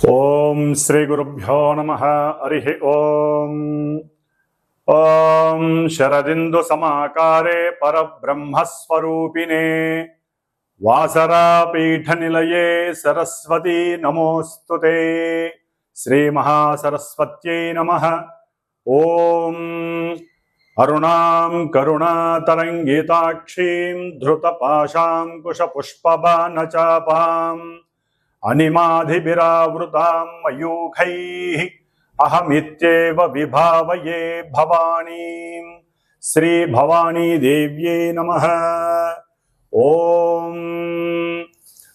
ఓం శ్రీ గురుభ్యో నమః. హరి ఓం. ఓం శరదిందు సమాకారే పరబ్రహ్మస్వరూపిణే వాసరాపీఠ నిలయే సరస్వతీ నమోస్తుతే. శ్రీ మహాసరస్వత్యై నమః. ఓం అరుణాం కరుణాతరంగితాక్షీం ధృతపాశాంకుశపుష్పబాణచాపాం అనిమాధిభిరావృతాం మయూఖైః అహమిత్యేవ విభావయే భవానీం. శ్రీ భవానీ దేవ్యై నమః. ఓం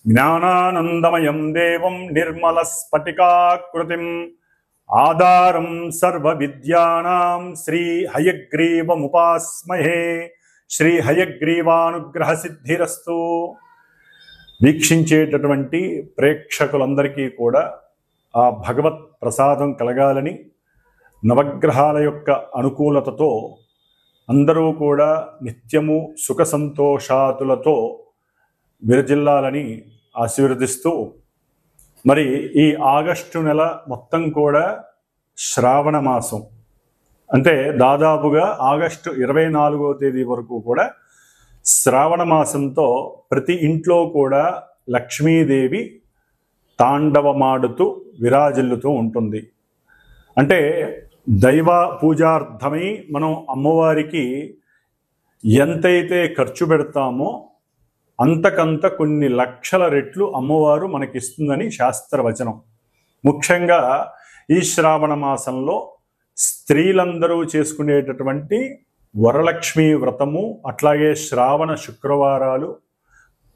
జ్ఞానానందమయం దేవం నిర్మలస్ఫటికాకృతిం ఆధారం సర్వవిద్యానాం శ్రీ హయగ్రీవముపాస్మహే. శ్రీ హయగ్రీవానుగ్రహ సిద్ధిరస్తు. వీక్షించేటటువంటి ప్రేక్షకులందరికీ కూడా ఆ భగవత్ ప్రసాదం కలగాలని, నవగ్రహాల యొక్క అనుకూలతతో అందరూ కూడా నిత్యము సుఖ సంతోషాతులతో విరజిల్లాలని ఆశీర్వదిస్తూ, మరి ఈ ఆగస్టు నెల మొత్తం కూడా శ్రావణ మాసం, అంటే దాదాపుగా ఆగస్టు 24వ తేదీ వరకు కూడా శ్రావణ మాసంతో ప్రతి ఇంట్లో కూడా లక్ష్మీదేవి తాండవమాడుతూ విరాజిల్లుతూ ఉంటుంది. అంటే దైవ పూజార్థమై మనం అమ్మవారికి ఎంతైతే ఖర్చు పెడతామో అంతకంత కొన్ని లక్షల రెట్లు అమ్మవారు మనకిస్తుందని శాస్త్రవచనం. ముఖ్యంగా ఈ శ్రావణ మాసంలో స్త్రీలందరూ చేసుకునేటటువంటి వరలక్ష్మీ వ్రతము, అట్లాగే శ్రావణ శుక్రవారాలు,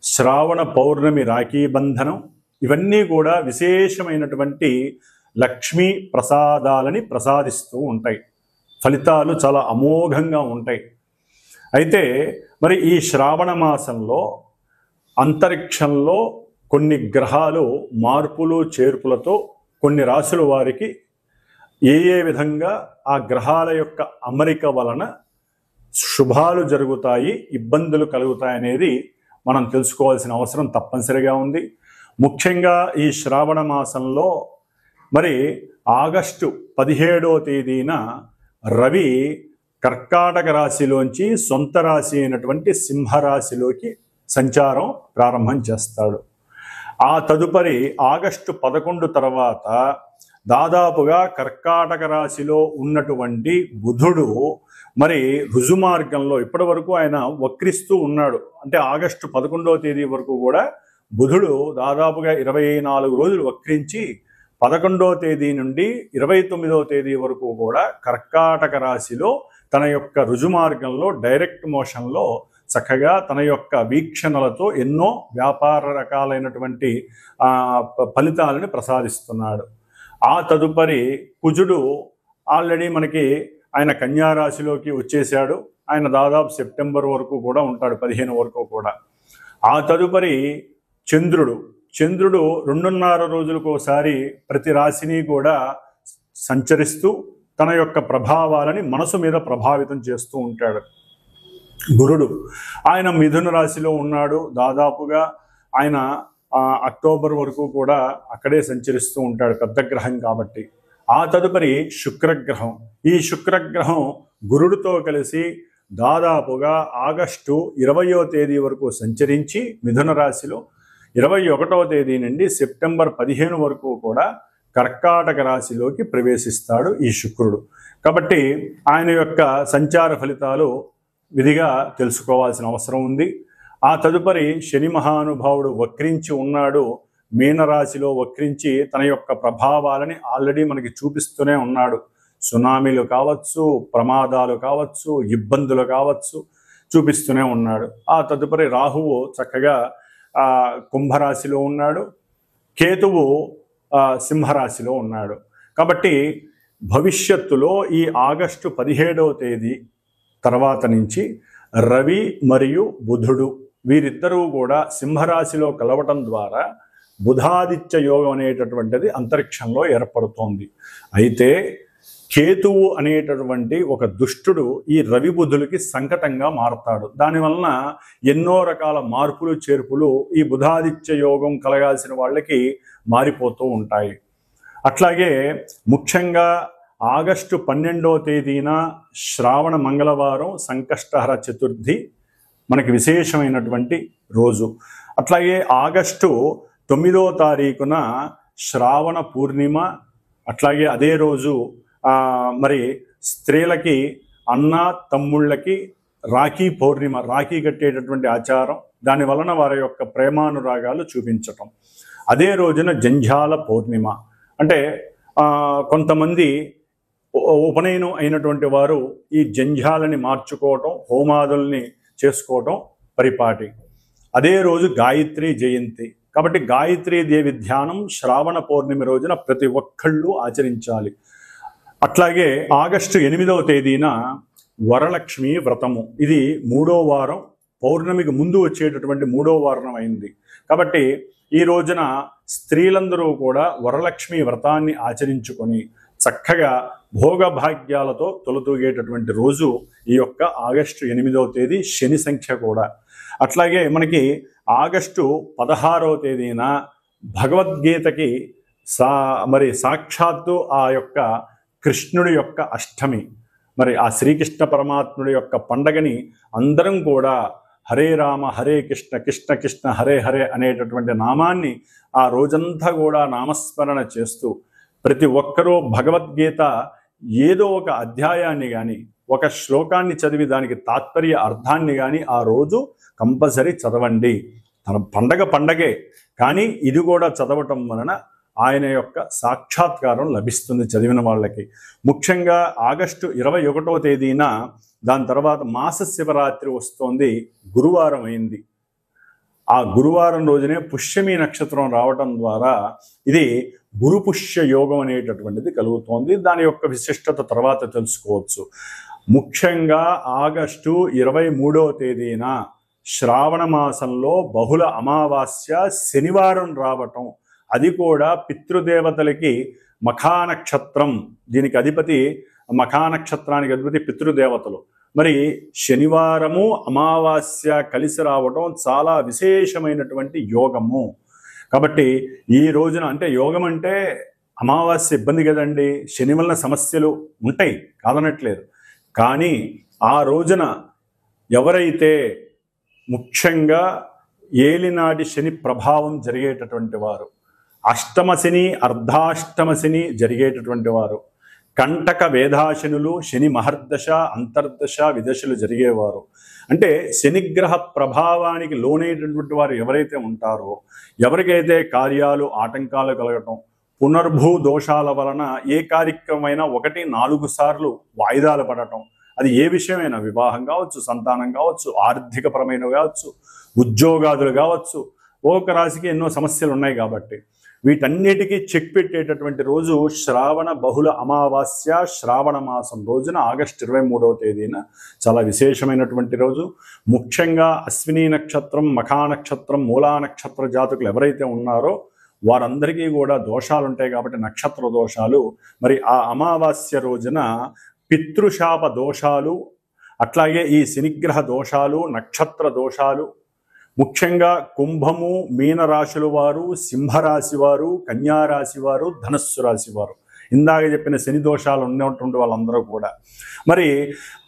శ్రావణ పౌర్ణమి రాఖీ బంధనం, ఇవన్నీ కూడా విశేషమైనటువంటి లక్ష్మీ ప్రసాదాలని ప్రసాదిస్తూ ఉంటాయి. ఫలితాలు చాలా అమోఘంగా ఉంటాయి. అయితే మరి ఈ శ్రావణ మాసంలో అంతరిక్షంలో కొన్ని గ్రహాలు మార్పులు చేర్పులతో కొన్ని రాశుల వారికి ఏ విధంగా ఆ గ్రహాల యొక్క అమరిక వలన శుభాలు జరుగుతాయి, ఇబ్బందులు కలుగుతాయనేది మనం తెలుసుకోవాల్సిన అవసరం తప్పనిసరిగా ఉంది. ముఖ్యంగా ఈ శ్రావణ మాసంలో మరి ఆగస్టు 17వ తేదీన రవి కర్కాటక రాశిలోంచి సొంత రాశి అయినటువంటి సింహరాశిలోకి సంచారం ప్రారంభం చేస్తాడు. ఆ తదుపరి ఆగస్టు 11 తర్వాత దాదాపుగా కర్కాటక రాశిలో ఉన్నటువంటి బుధుడు మరి రుజుమార్గంలో ఇప్పటి వరకు ఆయన వక్రిస్తూ ఉన్నాడు. అంటే ఆగస్టు 11వ తేదీ వరకు కూడా బుధుడు దాదాపుగా 24 రోజులు వక్రించి 11వ తేదీ నుండి 29వ తేదీ వరకు కూడా కర్కాటక రాశిలో తన యొక్క రుజుమార్గంలో డైరెక్ట్ మోషన్లో చక్కగా తన యొక్క వీక్షణలతో ఎన్నో వ్యాపార రకాలైనటువంటి ఫలితాలను ప్రసాదిస్తున్నాడు. ఆ తదుపరి కుజుడు ఆల్రెడీ మనకి ఆయన కన్యారాశిలోకి వచ్చేసాడు. ఆయన దాదాపు సెప్టెంబర్ వరకు కూడా ఉంటాడు, 15 వరకు కూడా. ఆ తదుపరి చంద్రుడు 2.5 రోజులకు ఒకసారి ప్రతి రాశిని కూడా సంచరిస్తూ తన యొక్క ప్రభావాలని మనసు మీద ప్రభావితం చేస్తూ ఉంటాడు. గురుడు ఆయన మిథున రాశిలో ఉన్నాడు. దాదాపుగా ఆయన అక్టోబర్ వరకు కూడా అక్కడే సంచరిస్తూ ఉంటాడు, పెద్ద గ్రహం కాబట్టి. ఆ తదుపరి శుక్రగ్రహం. ఈ శుక్రగ్రహం గురుడితో కలిసి దాదాపుగా ఆగస్టు 20వ తేదీ వరకు సంచరించి మిథున రాశిలో 21వ తేదీ నుండి సెప్టెంబర్ 15 వరకు కూడా కర్కాటక రాశిలోకి ప్రవేశిస్తాడు ఈ శుక్రుడు. కాబట్టి ఆయన యొక్క సంచార ఫలితాలు విధిగా తెలుసుకోవాల్సిన అవసరం ఉంది. ఆ తదుపరి శని మహానుభావుడు వక్రించి ఉన్నాడు. మీనరాశిలో వక్రించి తన యొక్క ప్రభావాలని ఆల్రెడీ మనకి చూపిస్తూనే ఉన్నాడు. సునామీలు కావచ్చు, ప్రమాదాలు కావచ్చు, ఇబ్బందులు కావచ్చు, చూపిస్తూనే ఉన్నాడు. ఆ తదుపరి రాహువు చక్కగా కుంభరాశిలో ఉన్నాడు. కేతువు సింహరాశిలో ఉన్నాడు. కాబట్టి భవిష్యత్తులో ఈ ఆగస్టు 17వ తేదీ తర్వాత నుంచి రవి మరియు బుధుడు వీరిద్దరూ కూడా సింహరాశిలో కలవటం ద్వారా బుధాదిత్య యోగం అనేటటువంటిది అంతరిక్షంలో ఏర్పడుతోంది. అయితే కేతువు అనేటటువంటి ఒక దుష్టుడు ఈ రవి బుధులకి సంకటంగా మారతాడు. దానివలన ఎన్నో రకాల మార్పులు చేర్పులు ఈ బుధాదిత్య యోగం కలగాల్సిన వాళ్ళకి మారిపోతూ ఉంటాయి. అట్లాగే ముఖ్యంగా ఆగస్టు 12వ తేదీన శ్రావణ మంగళవారం సంకష్టహర చతుర్థి మనకి విశేషమైనటువంటి రోజు. అట్లాగే ఆగస్టు 9వ తారీఖున శ్రావణ పూర్ణిమ. అట్లాగే అదే రోజు మరి స్త్రీలకి అన్న తమ్ముళ్ళకి రాఖీ పౌర్ణిమ, రాఖీ కట్టేటటువంటి ఆచారం, దాని వలన వారి యొక్క ప్రేమానురాగాలు చూపించటం. అదే రోజున జంఝాల పౌర్ణిమ, అంటే కొంతమంది ఉపనయనం అయినటువంటి వారు ఈ జంఝాలని మార్చుకోవటం, హోమాదుల్ని చేసుకోవటం పరిపాటి. అదే రోజు గాయత్రి జయంతి. కాబట్టి గాయత్రీ దేవి ధ్యానం శ్రావణ పౌర్ణమి రోజున ప్రతి ఒక్కళ్ళు ఆచరించాలి. అట్లాగే ఆగస్టు 8వ తేదీన వరలక్ష్మి వ్రతము. ఇది 3వ వారం, పౌర్ణమికి ముందు వచ్చేటటువంటి 3వ వారం అయింది. కాబట్టి ఈ రోజున స్త్రీలందరూ కూడా వరలక్ష్మి వ్రతాన్ని ఆచరించుకొని చక్కగా భోగభాగ్యాలతో తొలతూగేటటువంటి రోజు ఈ యొక్క ఆగస్టు 8వ తేదీ, శని సంఖ్య కూడా. అట్లాగే మనకి ఆగస్టు 16వ తేదీన భగవద్గీతకి మరి సాక్షాత్తు ఆ యొక్క కృష్ణుడి యొక్క అష్టమి, మరి ఆ శ్రీకృష్ణ పరమాత్ముడి యొక్క పండగని అందరం కూడా హరే రామ హరే కృష్ణ కృష్ణ కృష్ణ హరే హరే అనేటటువంటి నామాన్ని ఆ రోజంతా కూడా నామస్మరణ చేస్తూ ప్రతి ఒక్కరూ భగవద్గీత ఏదో ఒక అధ్యాయాన్ని కానీ, ఒక శ్లోకాన్ని చదివి దానికి తాత్పర్య అర్థాన్ని కానీ ఆ రోజు కంపల్సరీ చదవండి. తన పండగే, కానీ ఇది కూడా చదవటం వలన ఆయన యొక్క సాక్షాత్కారం లభిస్తుంది చదివిన వాళ్ళకి. ముఖ్యంగా ఆగస్టు 21వ తేదీన దాని తర్వాత మాస శివరాత్రి వస్తోంది, గురువారం అయింది. ఆ గురువారం రోజునే పుష్యమి నక్షత్రం రావటం ద్వారా ఇది గురు పుష్య యోగం అనేటటువంటిది కలుగుతోంది. దాని యొక్క విశిష్టత తర్వాత తెలుసుకోవచ్చు. ముఖ్యంగా ఆగస్టు 23వ తేదీన శ్రావణ మాసంలో బహుళ అమావాస్య శనివారం రావటం, అది కూడా పితృదేవతలకి మఖానక్షత్రం, దీనికి అధిపతి మఖానక్షత్రానికి అధిపతి పితృదేవతలు. మరి శనివారము అమావాస్య కలిసి రావటం చాలా విశేషమైనటువంటి యోగము. కాబట్టి ఈ రోజున, అంటే యోగం అంటే అమావాస్య ఇబ్బంది కదండి, శని వలన సమస్యలు ఉంటాయి కాదనట్లేదు. కానీ ఆ రోజున ఎవరైతే ముఖ్యంగా ఏలినాటి శని ప్రభావం జరిగేటటువంటి వారు, అష్టమ శని అర్ధాష్టమ శని జరిగేటటువంటి వారు, కంటక వేదాశనులు, శని మహర్దశ అంతర్దశ విదశలు జరిగేవారు, అంటే శనిగ్రహ ప్రభావానికి లోనైనటువంటి వారు ఎవరైతే ఉంటారో, ఎవరికైతే కార్యాలు ఆటంకాలు కలగటం, పునర్భూ దోషాల వలన ఏ కార్యక్రమమైనా 1-4 సార్లు వాయిదాలు పడటం, అది ఏ విషయమైనా, వివాహం కావచ్చు, సంతానం కావచ్చు, ఆర్థికపరమైనవి కావచ్చు, ఉద్యోగాదులు కావచ్చు, ఒక రాశికి ఎన్నో సమస్యలు ఉన్నాయి. కాబట్టి వీటన్నిటికీ చెక్ పెట్టేటటువంటి రోజు శ్రావణ బహుళ అమావాస్య, శ్రావణ మాసం రోజున ఆగస్టు 23వ తేదీన చాలా విశేషమైనటువంటి రోజు. ముఖ్యంగా అశ్విని నక్షత్రం, మఖా నక్షత్రం, మూలా నక్షత్ర జాతకులు ఎవరైతే ఉన్నారో వారందరికీ కూడా దోషాలు ఉంటాయి. కాబట్టి నక్షత్ర దోషాలు, మరి ఆ అమావాస్య రోజున పితృశాప దోషాలు, అట్లాగే ఈ శనిగ్రహ దోషాలు, నక్షత్ర దోషాలు, ముఖ్యంగా కుంభము, మీనరాశుల వారు, సింహరాశి వారు, కన్యారాశి వారు, ధనస్సు రాశి వారు, ఇందాక చెప్పిన శని దోషాలు ఉన్నటువంటి వాళ్ళందరూ కూడా, మరి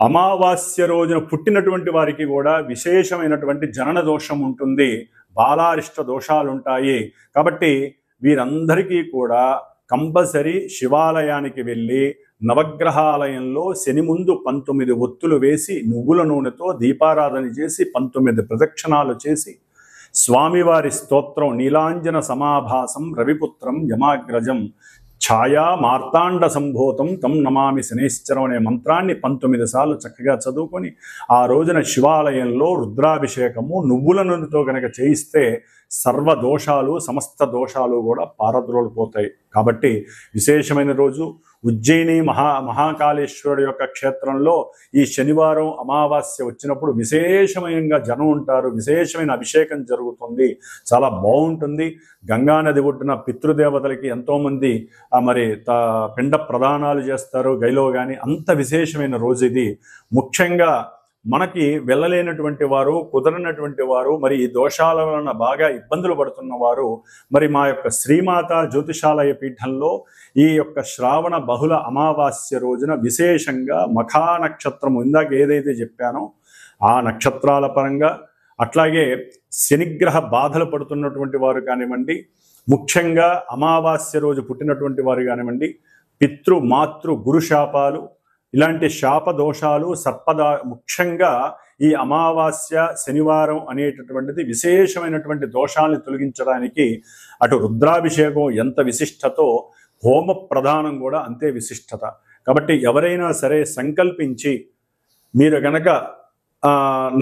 అమావాస్య రోజున పుట్టినటువంటి వారికి కూడా విశేషమైనటువంటి జనన దోషం ఉంటుంది, బాలారిష్ట దోషాలు ఉంటాయి. కాబట్టి వీరందరికీ కూడా కంపల్సరీ శివాలయానికి వెళ్ళి నవగ్రహాలయంలో శని ముందు 19 ఒత్తులు వేసి నువ్వుల నూనెతో దీపారాధన చేసి 19 ప్రదక్షిణాలు చేసి స్వామివారి స్తోత్రం నీలాంజన సమాభాసం రవిపుత్రం యమాగ్రజం ఛాయా మార్తాండ సంభూతం తం నమామి శనేశ్వరం అనే మంత్రాన్ని 19 సార్లు చక్కగా చదువుకొని ఆ రోజున శివాలయంలో రుద్రాభిషేకము నువ్వుల నూనెతో కనుక చేయిస్తే సర్వ దోషాలు, సమస్త దోషాలు కూడా పారద్రోలిపోతాయి. కాబట్టి విశేషమైన రోజు. ఉజ్జయిని మహాకాళేశ్వరుడు యొక్క క్షేత్రంలో ఈ శనివారం అమావాస్య వచ్చినప్పుడు విశేషమైన జనం ఉంటారు, విశేషమైన అభిషేకం జరుగుతుంది, చాలా బాగుంటుంది. గంగానది ఒడ్డున పితృదేవతలకి ఎంతోమంది మరి పిండ ప్రదానాలు చేస్తారు గైలో కానీ, అంత విశేషమైన రోజు ఇది. ముఖ్యంగా మనకి వెళ్ళలేనటువంటి వారు, కుదరనటువంటి వారు, మరి ఈ దోషాల వలన బాగా ఇబ్బందులు పడుతున్న వారు మరి మా యొక్క శ్రీమాత జ్యోతిషాలయ పీఠంలో ఈ యొక్క శ్రావణ బహుళ అమావాస్య రోజున విశేషంగా మఖా నక్షత్రము ఇందాక ఏదైతే చెప్పానో ఆ నక్షత్రాల పరంగా, అట్లాగే శనిగ్రహ బాధలు పడుతున్నటువంటి వారు కానివ్వండి, ముఖ్యంగా అమావాస్య రోజు పుట్టినటువంటి వారు కానివ్వండి, పితృ మాతృ గురు శాపాలు, ఇలాంటి శాప దోషాలు ముఖ్యంగా ఈ అమావాస్య శనివారం అనేటటువంటిది విశేషమైనటువంటి దోషాలను తొలగించడానికి అటు రుద్రాభిషేకం ఎంత విశిష్టతో హోమ ప్రధానం కూడా అంతే విశిష్టత. కాబట్టి ఎవరైనా సరే సంకల్పించి మీరు గనక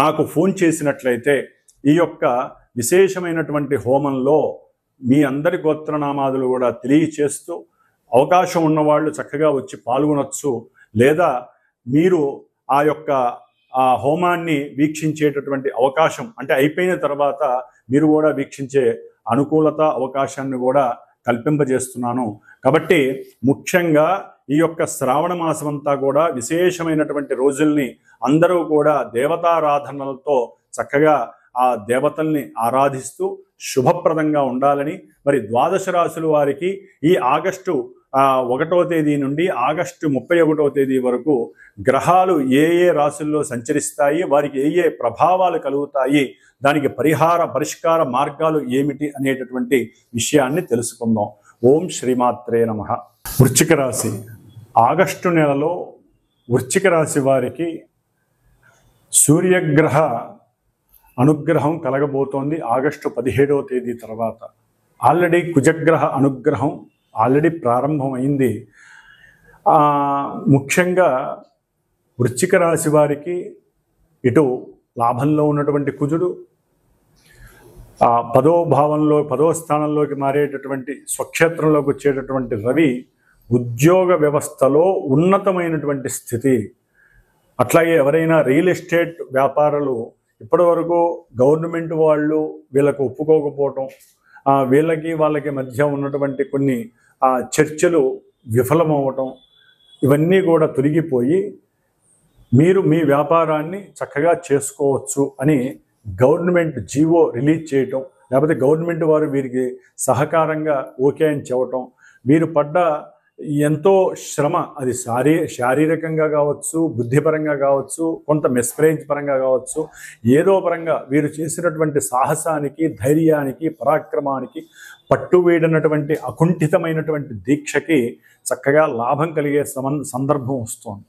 నాకు ఫోన్ చేసినట్లయితే ఈ యొక్క విశేషమైనటువంటి హోమంలో మీ అందరి గోత్రనామాదులు కూడా తెలియచేస్తూ అవకాశం ఉన్నవాళ్ళు చక్కగా వచ్చి పాల్గొనొచ్చు. లేదా మీరు ఆ యొక్క హోమాన్ని వీక్షించేటటువంటి అవకాశం, అంటే అయిపోయిన తర్వాత మీరు కూడా వీక్షించే అనుకూలత అవకాశాన్ని కూడా కల్పింపజేస్తున్నాను. కాబట్టి ముఖ్యంగా ఈ యొక్క శ్రావణ మాసం అంతా కూడా విశేషమైనటువంటి రోజుల్ని అందరూ కూడా దేవతారాధనలతో చక్కగా ఆ దేవతల్ని ఆరాధిస్తూ శుభప్రదంగా ఉండాలని, మరి ద్వాదశ రాశుల వారికి ఈ ఆగస్టు 1వ తేదీ నుండి ఆగస్టు 31వ తేదీ వరకు గ్రహాలు ఏ ఏ రాశుల్లో సంచరిస్తాయి, వారికి ఏ ఏ ప్రభావాలు కలుగుతాయి, దానికి పరిష్కార మార్గాలు ఏమిటి అనేటటువంటి విషయాన్ని తెలుసుకుందాం. ఓం శ్రీమాత్రే నమః. వృశ్చిక రాశి, ఆగస్టు నెలలో వృశ్చిక రాశి వారికి సూర్యగ్రహ అనుగ్రహం కలగబోతోంది. ఆగస్టు 17వ తేదీ తర్వాత ఆల్రెడీ కుజగ్రహ అనుగ్రహం ఆల్రెడీ ప్రారంభమైంది. ముఖ్యంగా వృశ్చిక రాశి వారికి ఇటు లాభంలో ఉన్నటువంటి కుజుడు, 10వ స్థానంలోకి మారేటటువంటి స్వక్షేత్రంలోకి వచ్చేటటువంటి రవి ఉద్యోగ వ్యవస్థలో ఉన్నతమైనటువంటి స్థితి. అట్లాగే ఎవరైనా రియల్ ఎస్టేట్ వ్యాపారులు ఇప్పటివరకు గవర్నమెంట్ వాళ్ళు వీళ్ళకు ఒప్పుకోకపోవటం, వాళ్ళకి మధ్య ఉన్నటువంటి కొన్ని చర్చలు విఫలమవటం, ఇవన్నీ కూడా తొలగిపోయి మీరు మీ వ్యాపారాన్ని చక్కగా చేసుకోవచ్చు అని గవర్నమెంట్ జీవో రిలీజ్ చేయటం, లేకపోతే గవర్నమెంట్ వారు వీరికి సహకారంగా ఓకే అని చెప్పటం, వీరు పడ్డ ఎంతో శ్రమ, అది శారీరకంగా కావచ్చు, బుద్ధిపరంగా కావచ్చు, కొంత మెస్పరేజ్ పరంగా కావచ్చు, ఏదో పరంగా వీరు చేసినటువంటి సాహసానికి, ధైర్యానికి, పరాక్రమానికి, పట్టువేడినటువంటి అకుంఠితమైనటువంటి దీక్షకి చక్కగా లాభం కలిగే సందర్భం వస్తుంది.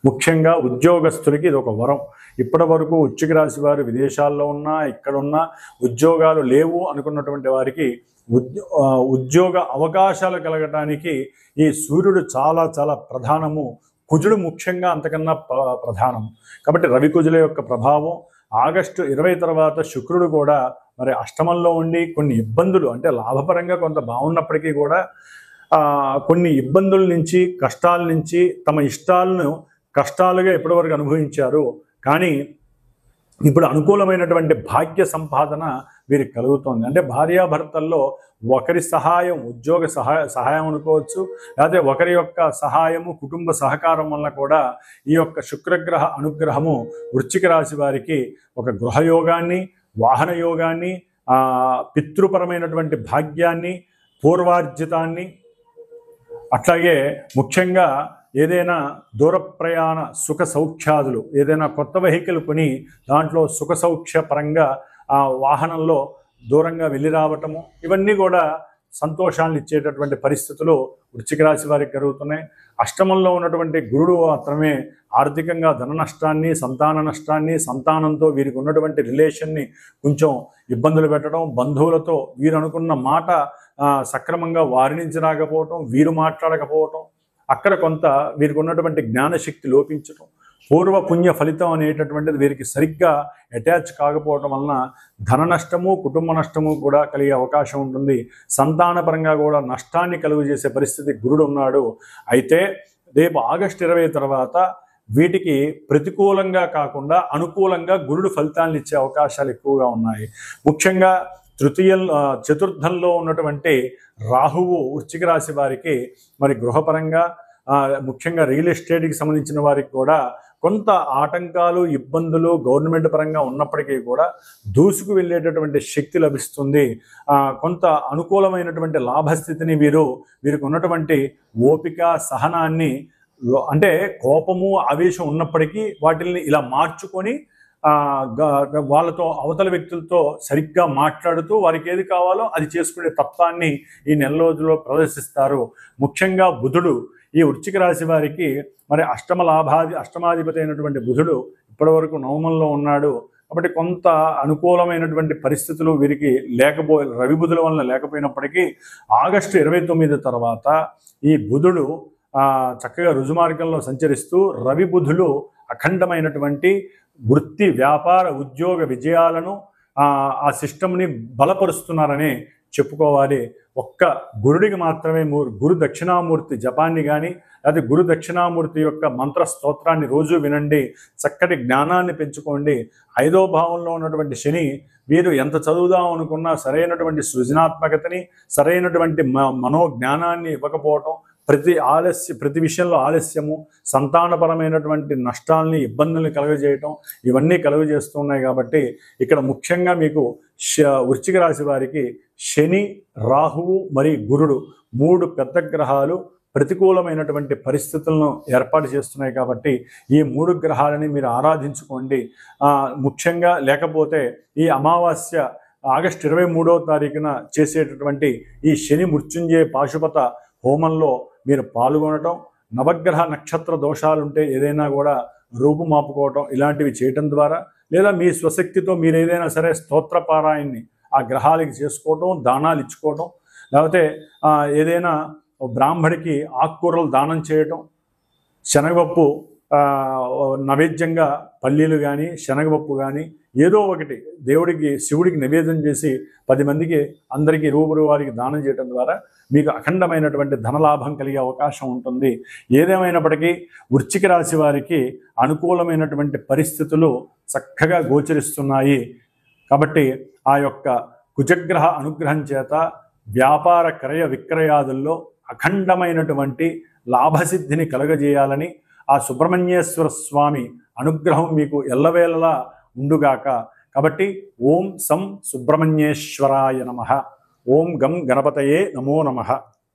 ముఖ్యంగా ఉద్యోగస్తులకి ఇది ఒక వరం. ఇప్పటి వరకు వృశ్చిక రాశి వారు విదేశాల్లో ఉన్నా, ఇక్కడున్నా ఉద్యోగాలు లేవు అనుకున్నటువంటి వారికి ఉద్యోగ అవకాశాలు కలగటానికి ఈ సూర్యుడు చాలా చాలా ప్రధానము, కుజుడు ముఖ్యంగా అంతకన్నా ప్రధానము. కాబట్టి రవి కుజుల యొక్క ప్రభావం ఆగస్టు 20 తర్వాత శుక్రుడు కూడా మరి అష్టమంలో ఉండి కొన్ని ఇబ్బందులు, అంటే లాభపరంగా కొంత బాగున్నప్పటికీ కూడా కొన్ని ఇబ్బందుల నుంచి, కష్టాల నుంచి తమ ఇష్టాలను కష్టాలుగా ఎప్పటివరకు అనుభవించారు. కానీ ఇప్పుడు అనుకూలమైనటువంటి భాగ్య సంపాదన వీరికి కలుగుతోంది. అంటే భార్యాభర్తల్లో ఒకరి సహాయం, ఉద్యోగ సహాయం అనుకోవచ్చు, లేకపోతే ఒకరి యొక్క సహాయము, కుటుంబ సహకారం వల్ల కూడా ఈ యొక్క శుక్రగ్రహ అనుగ్రహము వృశ్చిక రాశి వారికి ఒక గృహయోగాన్ని, వాహన యోగాన్ని, పితృపరమైనటువంటి భాగ్యాన్ని, పూర్వార్జితాన్ని, అట్లాగే ముఖ్యంగా ఏదైనా దూర ప్రయాణ సుఖ సౌఖ్యాదులు, ఏదైనా కొత్త వెహికల్ కొని దాంట్లో సుఖ సౌఖ్య పరంగా ఆ వాహనంలో దూరంగా వెళ్ళి రావటము, ఇవన్నీ కూడా సంతోషాలను ఇచ్చేటటువంటి పరిస్థితులు వృశ్చిక రాశి వారికి జరుగుతున్నాయి. అష్టమంలో ఉన్నటువంటి గురుడు మాత్రమే ఆర్థికంగా ధన నష్టాన్ని, సంతాన నష్టాన్ని, సంతానంతో వీరికి ఉన్నటువంటి రిలేషన్ని కొంచెం ఇబ్బందులు పెట్టడం, బంధువులతో వీరు అనుకున్న మాట సక్రమంగా వారి నుంచి రాకపోవటం, వీరు మాట్లాడకపోవటం, అక్కడ కొంత వీరికి ఉన్నటువంటి జ్ఞానశక్తి లోపించటం, పూర్వ పుణ్య ఫలితం అనేటటువంటిది వీరికి సరిగ్గా అటాచ్ కాకపోవటం వలన ధన నష్టము, కుటుంబ నష్టము కూడా కలిగే అవకాశం ఉంటుంది. సంతానపరంగా కూడా నష్టాన్ని కలుగజేసే పరిస్థితి గురుడు ఉన్నాడు. అయితే రేపు ఆగస్టు 20 తర్వాత వీటికి ప్రతికూలంగా కాకుండా అనుకూలంగా గురుడు ఫలితాలను ఇచ్చే అవకాశాలు ఎక్కువగా ఉన్నాయి. ముఖ్యంగా చతుర్థంలో ఉన్నటువంటి రాహువు వృశ్చిక రాశి వారికి మరి గృహపరంగా, ముఖ్యంగా రియల్ ఎస్టేట్కి సంబంధించిన వారికి కూడా కొంత ఆటంకాలు ఇబ్బందులు గవర్నమెంట్ పరంగా ఉన్నప్పటికీ కూడా దూసుకు వెళ్ళేటటువంటి శక్తి లభిస్తుంది. కొంత అనుకూలమైనటువంటి లాభస్థితిని వీరికి ఉన్నటువంటి ఓపిక సహనాన్ని, అంటే కోపము ఆవేశం ఉన్నప్పటికీ వాటిని ఇలా మార్చుకొని వాళ్ళతో అవతల వ్యక్తులతో సరిగ్గా మాట్లాడుతూ వారికి ఏది కావాలో అది చేసుకునే తత్వాన్ని ఈ నెల రోజుల్లో ప్రదర్శిస్తారు. ముఖ్యంగా బుధుడు ఈ వృశ్చిక రాశి వారికి మరి అష్టమాధిపతి అయినటువంటి బుధుడు ఇప్పటి వరకు నవమంలో ఉన్నాడు. కాబట్టి కొంత అనుకూలమైనటువంటి పరిస్థితులు వీరికి రవి బుధుల వలన లేకపోయినప్పటికీ ఆగస్టు 29 తర్వాత ఈ బుధుడు చక్కగా రుజుమార్గంలో సంచరిస్తూ రవి బుధులు అఖండమైనటువంటి వృత్తి వ్యాపార ఉద్యోగ విజయాలను ఆ సిస్టమ్ని బలపరుస్తున్నారని చెప్పుకోవాలి. ఒక్క గురుడికి మాత్రమే గురు దక్షిణామూర్తి జపాన్ని కానీ లేదా గురు దక్షిణామూర్తి యొక్క మంత్ర స్తోత్రాన్ని రోజు వినండి. చక్కటి జ్ఞానాన్ని పెంచుకోండి. 5వ భావంలో ఉన్నటువంటి శని వీరు ఎంత చదువుదాం అనుకున్నా సరైనటువంటి సృజనాత్మకతని సరైనటువంటి మనోజ్ఞానాన్ని ఇవ్వకపోవటం, ప్రతి విషయంలో ఆలస్యము, సంతానపరమైనటువంటి నష్టాలని ఇబ్బందుల్ని కలుగజేయటం ఇవన్నీ కలుగజేస్తున్నాయి. కాబట్టి ఇక్కడ ముఖ్యంగా మీకు వృశ్చిక రాశి వారికి శని, రాహువు మరియు గురుడు 3 పెద్ద గ్రహాలు ప్రతికూలమైనటువంటి పరిస్థితులను ఏర్పాటు చేస్తున్నాయి. కాబట్టి ఈ 3 గ్రహాలని మీరు ఆరాధించుకోండి. ముఖ్యంగా లేకపోతే ఈ అమావాస్య ఆగస్టు 23వ తారీఖున చేసేటటువంటి ఈ శని మృత్యుంజయ పాశుపత హోమంలో మీరు పాల్గొనటం, నవగ్రహ నక్షత్ర దోషాలుంటే ఏదైనా కూడా రూపుమాపుకోవటం ఇలాంటివి చేయటం ద్వారా, లేదా మీ స్వశక్తితో మీరు ఏదైనా సరే స్తోత్రపారాయణని ఆ గ్రహాలకి చేసుకోవటం, దానాలు ఇచ్చుకోవటం, లేకపోతే ఏదైనా బ్రాహ్మడికి ఆకుకూరలు దానం చేయటం, శనగపప్పు నైవేద్యంగా పల్లీలు కానీ శనగపప్పు కానీ ఏదో ఒకటి దేవుడికి శివుడికి నివేదన చేసి 10 మందికి అందరికీ రూపురు వారికి దానం చేయడం ద్వారా మీకు అఖండమైనటువంటి ధనలాభం కలిగే అవకాశం ఉంటుంది. ఏదేమైనప్పటికీ వృశ్చిక రాశి వారికి అనుకూలమైనటువంటి పరిస్థితులు చక్కగా గోచరిస్తున్నాయి. కాబట్టి ఆ యొక్క కుజగ్రహ అనుగ్రహం చేత వ్యాపార క్రయ విక్రయాదుల్లో అఖండమైనటువంటి లాభసిద్ధిని కలుగజేయాలని ఆ సుబ్రహ్మణ్యేశ్వర స్వామి అనుగ్రహం మీకు ఎల్లవేళలా ఉండుగాక. కాబట్టి ఓం సం సుబ్రహ్మణ్యేశ్వరాయ నమః. ఓం గం గణపతయే నమో నమః.